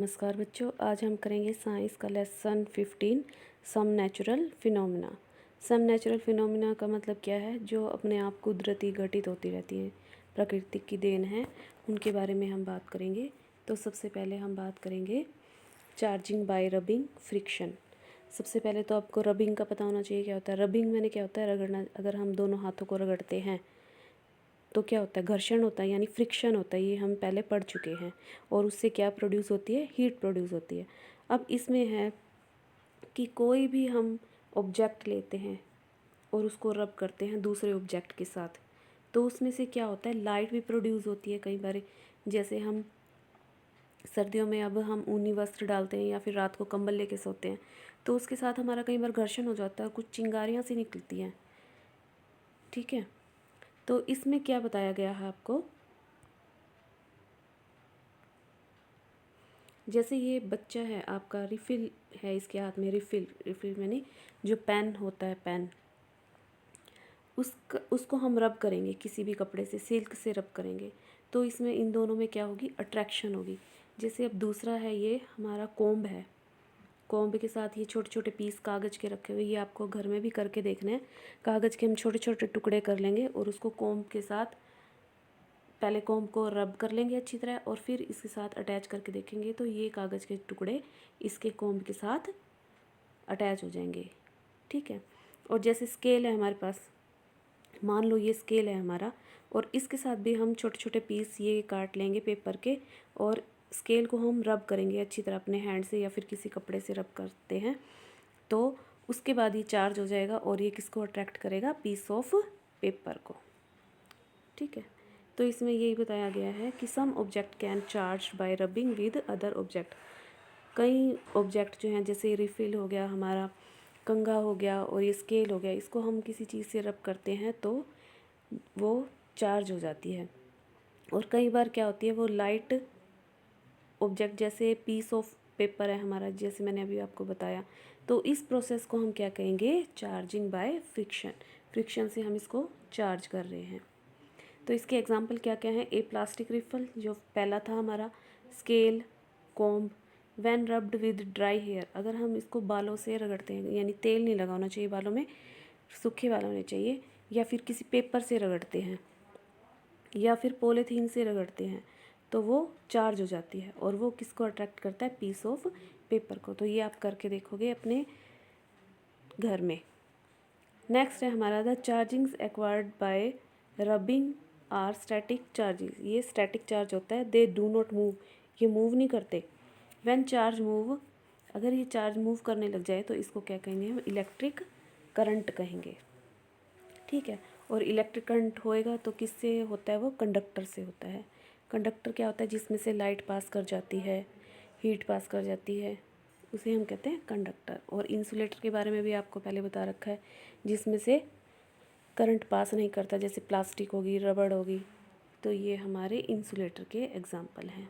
नमस्कार बच्चों, आज हम करेंगे साइंस का lesson 15 some natural phenomena. Some natural phenomena का मतलब क्या है? जो अपने आप कुदरती घटित होती रहती हैं, प्रकृति की देन है, उनके बारे में हम बात करेंगे। तो सबसे पहले हम बात करेंगे चार्जिंग बाय रबिंग फ्रिक्शन। सबसे पहले तो आपको रबिंग का पता होना चाहिए क्या होता है। रबिंग मैंने क्या होता है? रगड़ना। अगर हम दोनों हाथों को रगड़ते हैं तो क्या होता है? घर्षण होता है, यानी फ्रिक्शन होता है। ये हम पहले पढ़ चुके हैं। और उससे क्या प्रोड्यूस होती है? हीट प्रोड्यूस होती है। अब इसमें है कि कोई भी हम ऑब्जेक्ट लेते हैं और उसको रब करते हैं दूसरे ऑब्जेक्ट के साथ, तो उसमें से क्या होता है? लाइट भी प्रोड्यूस होती है कई बार। जैसे हम सर्दियों में अब हम ऊनी वस्त्र डालते हैं या फिर रात को कंबल लेके सोते हैं, तो उसके साथ हमारा कई बार घर्षण हो जाता है, कुछ चिंगारियाँ सी निकलती हैं। ठीक है, तो इसमें क्या बताया गया है आपको? जैसे ये बच्चा है आपका, रिफ़िल है इसके हाथ में। रिफ़िल मैंने जो पेन होता है, पेन, उसको हम रब करेंगे किसी भी कपड़े से, सिल्क से रब करेंगे, तो इसमें इन दोनों में क्या होगी? अट्रैक्शन होगी। जैसे अब दूसरा है, ये हमारा कोम्ब है। कोम्ब के साथ ये छोटे छोटे पीस कागज़ के रखे हुए, ये आपको घर में भी करके देखना है। कागज़ के हम छोटे छोटे टुकड़े कर लेंगे और उसको कोम्ब के साथ, पहले कोम्ब को रब कर लेंगे अच्छी तरह और फिर इसके साथ अटैच करके देखेंगे, तो ये कागज़ के टुकड़े इसके कोम्ब के साथ अटैच हो जाएंगे। ठीक है, और जैसे स्केल है हमारे पास, मान लो ये स्केल है हमारा, और इसके साथ भी हम छोटे छोटे पीस ये काट लेंगे पेपर के, और स्केल को हम रब करेंगे अच्छी तरह अपने हैंड से या फिर किसी कपड़े से रब करते हैं, तो उसके बाद ये चार्ज हो जाएगा और ये किसको अट्रैक्ट करेगा? पीस ऑफ पेपर को। ठीक है, तो इसमें यही बताया गया है कि some object can charge by rubbing with other object. कई ऑब्जेक्ट जो हैं, जैसे रिफ़िल हो गया हमारा, कंघा हो गया और ये स्केल हो गया, इसको हम किसी चीज़ से रब करते हैं तो वो चार्ज हो जाती है। और कई बार क्या होती है, वो लाइट ऑब्जेक्ट, जैसे पीस ऑफ पेपर है हमारा, जैसे मैंने अभी आपको बताया, तो इस प्रोसेस को हम क्या कहेंगे? Charging by friction. फ्रिक्शन से हम इसको चार्ज कर रहे हैं। तो इसके एग्जाम्पल क्या क्या हैं? ए प्लास्टिक रिफल जो पहला था हमारा, scale, comb, when rubbed with dry hair, अगर हम इसको बालों से रगड़ते हैं, यानी तेल नहीं लगाना चाहिए बालों में, सूखे बाल होने चाहिए, या फिर किसी पेपर से रगड़ते हैं या फिर पॉलीथीन से रगड़ते हैं, तो वो चार्ज हो जाती है और वो किसको अट्रैक्ट करता है? पीस ऑफ पेपर को। तो ये आप करके देखोगे अपने घर में। नेक्स्ट है हमारा the chargings acquired by rubbing are static charges. ये स्टैटिक चार्ज होता है। दे डू नॉट मूव, ये मूव नहीं करते। व्हेन चार्ज मूव, अगर ये चार्ज मूव करने लग जाए तो इसको क्या कहेंगे? हम इलेक्ट्रिक करंट कहेंगे। ठीक है, और इलेक्ट्रिक करंट होएगा तो किससे होता है? वो कंडक्टर से होता है। कंडक्टर क्या होता है? जिसमें से लाइट पास कर जाती है, हीट पास कर जाती है, उसे हम कहते हैं कंडक्टर। और इंसुलेटर के बारे में भी आपको पहले बता रखा है, जिसमें से करंट पास नहीं करता, जैसे प्लास्टिक होगी, रबड़ होगी, तो ये हमारे इंसुलेटर के एग्जाम्पल हैं।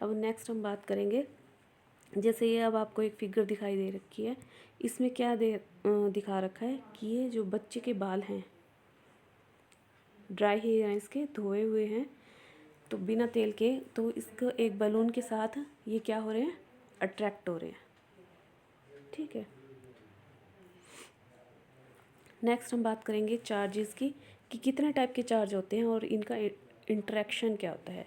अब नेक्स्ट हम बात करेंगे, जैसे ये अब आपको एक फिगर दिखाई दे रखी है, इसमें क्या दिखा रखा है कि ये जो बच्चे के बाल हैं, ड्राई हेयर हैं, इसके धोए हुए हैं, तो बिना तेल के, तो इसको एक बलून के साथ ये क्या हो रहे हैं? अट्रैक्ट हो रहे हैं। ठीक है, नेक्स्ट हम बात करेंगे चार्जेस की, कि कितने टाइप के चार्ज होते हैं और इनका इंटरेक्शन क्या होता है।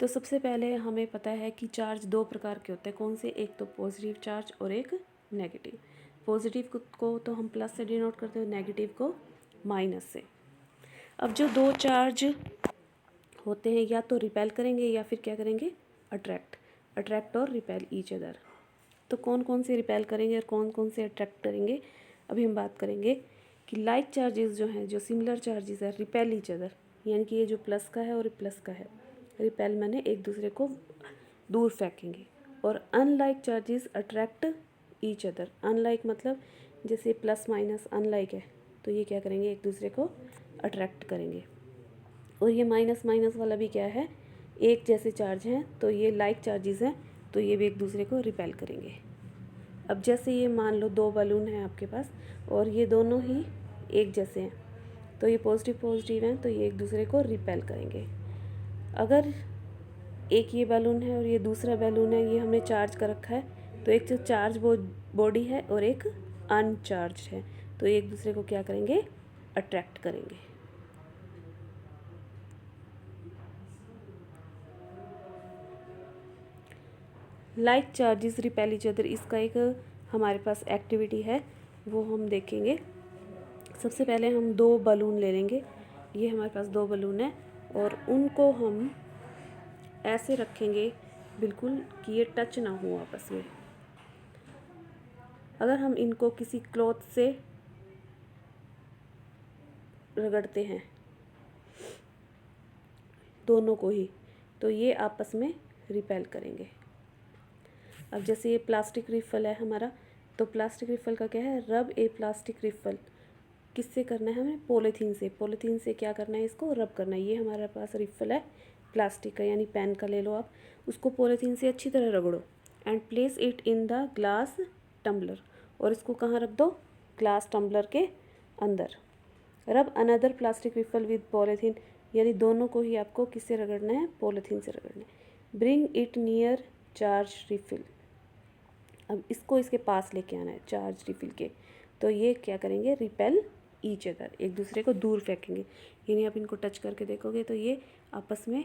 तो सबसे पहले हमें पता है कि चार्ज दो प्रकार के होते हैं। कौन से? एक तो पॉजिटिव चार्ज और एक नेगेटिव। पॉजिटिव को तो हम प्लस से डिनोट करते हैं, नेगेटिव को माइनस से। अब जो दो चार्ज होते हैं, या तो रिपेल करेंगे या फिर क्या करेंगे? अट्रैक्ट और रिपेल ईच अदर। तो कौन कौन से रिपेल करेंगे और कौन कौन से अट्रैक्ट करेंगे, अभी हम बात करेंगे। कि लाइक चार्जेस जो हैं, जो सिमिलर चार्जेस है, रिपेल ईच अदर, यानी कि ये जो प्लस का है और प्लस का है, रिपेल मैंने एक दूसरे को दूर फेंकेंगे। और unlike charges attract each other. Unlike मतलब जैसे प्लस माइनस अनलाइक है, तो ये क्या करेंगे? एक दूसरे को अट्रैक्ट करेंगे। और ये माइनस माइनस वाला भी क्या है? एक जैसे चार्ज हैं, तो ये लाइक चार्जेस हैं, तो ये भी एक दूसरे को रिपेल करेंगे। अब जैसे ये मान लो दो बलून हैं आपके पास और ये दोनों ही एक जैसे हैं, तो ये पॉजिटिव पॉजिटिव हैं, तो ये एक दूसरे को रिपेल करेंगे। अगर एक ये बैलून है और ये दूसरा बैलून है, ये हमने चार्ज कर रखा है। तो एक जो चार्ज बॉडी है और एक अनचार्ज है, तो एक दूसरे को क्या करेंगे, अट्रैक्ट करेंगे। Like charges repel each other, इसका एक हमारे पास एक्टिविटी है, वो हम देखेंगे। सबसे पहले हम 2 बलून ले लेंगे, ये हमारे पास 2 बलून है और उनको हम ऐसे रखेंगे बिल्कुल कि ये टच ना हो आपस में। अगर हम इनको किसी क्लॉथ से रगड़ते हैं दोनों को ही, तो ये आपस में रिपेल करेंगे। अब जैसे ये प्लास्टिक रिफल है हमारा, तो प्लास्टिक रिफल का क्या है, रब ए प्लास्टिक रिफल किससे करना है हमें, पॉलीथीन से। पॉलीथीन से क्या करना है, इसको रब करना है। ये हमारे पास रिफल है प्लास्टिक का, यानी पेन का ले लो आप, उसको पॉलीथीन से अच्छी तरह रगड़ो and place it in the glass tumbler, और इसको कहाँ रख दो, ग्लास टम्बलर के अंदर। रब अनदर प्लास्टिक रिफल विद पॉलीथीन, यानी दोनों को ही आपको किससे रगड़ना है, पॉलीथीन से रगड़ना है। Bring it near charge refill, अब इसको इसके पास लेके आना है चार्ज रिफिल के, तो ये क्या करेंगे, रिपेल ईच अदर, एक दूसरे को दूर फेंकेंगे। यानी आप इनको टच करके देखोगे तो ये आपस में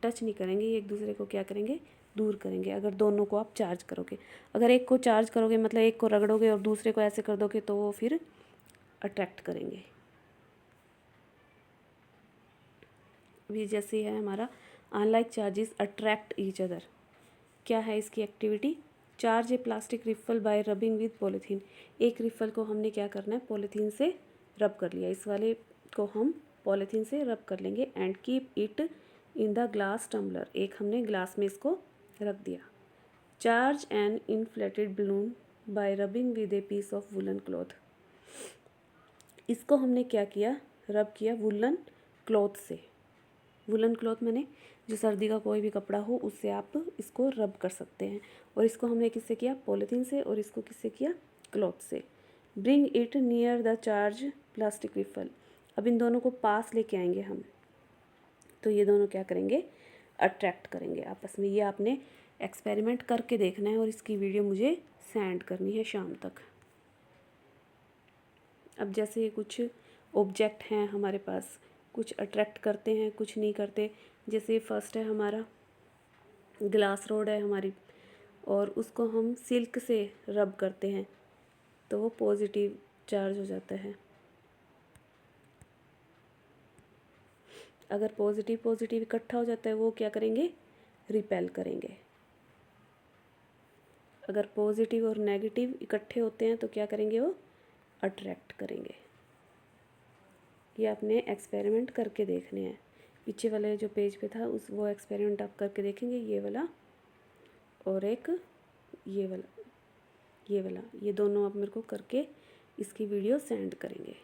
टच नहीं करेंगे, ये एक दूसरे को क्या करेंगे, दूर करेंगे। अगर दोनों को आप चार्ज करोगे, अगर एक को चार्ज करोगे मतलब एक को रगड़ोगे और दूसरे को ऐसे कर दोगे, तो वो फिर अट्रैक्ट करेंगे। अभी जैसे है हमारा unlike charges attract each other, क्या है इसकी activity, charge a plastic refill by rubbing with polythene. एक रिफल को हमने क्या करना है, पॉलीथीन से रब कर लिया, इस वाले को हम पॉलीथीन से रब कर लेंगे and keep it in the glass tumbler, एक हमने ग्लास में इसको रख दिया। Charge an inflated balloon by rubbing with a piece of woollen cloth, इसको हमने क्या किया, रब किया वुलन क्लॉथ से। वुलन क्लॉथ मैंने जो सर्दी का कोई भी कपड़ा हो उससे आप इसको रब कर सकते हैं, और इसको हमने किससे किया, पॉलीथीन से, और इसको किससे किया, क्लॉथ से। Bring it near the charge plastic refill, अब इन दोनों को पास लेके आएंगे हम, तो ये दोनों क्या करेंगे, अट्रैक्ट करेंगे आपस में। ये आपने एक्सपेरिमेंट करके देखना है और इसकी वीडियो मुझे सेंड करनी है शाम तक। अब जैसे ये कुछ ऑब्जेक्ट हैं हमारे पास, कुछ अट्रैक्ट करते हैं कुछ नहीं करते। जैसे फर्स्ट है हमारा ग्लास रोड है हमारी, और उसको हम सिल्क से रब करते हैं तो वो पॉजिटिव चार्ज हो जाता है। अगर पॉजिटिव पॉजिटिव इकट्ठा हो जाता है वो क्या करेंगे, रिपेल करेंगे। अगर पॉजिटिव और नेगेटिव इकट्ठे होते हैं तो क्या करेंगे, वो अट्रैक्ट करेंगे। ये आपने एक्सपेरिमेंट करके देखने हैं, पीछे वाले जो पेज पे था उस वो एक्सपेरिमेंट आप करके देखेंगे, ये वाला और एक ये वाला, ये दोनों आप मेरे को करके इसकी वीडियो सेंड करेंगे।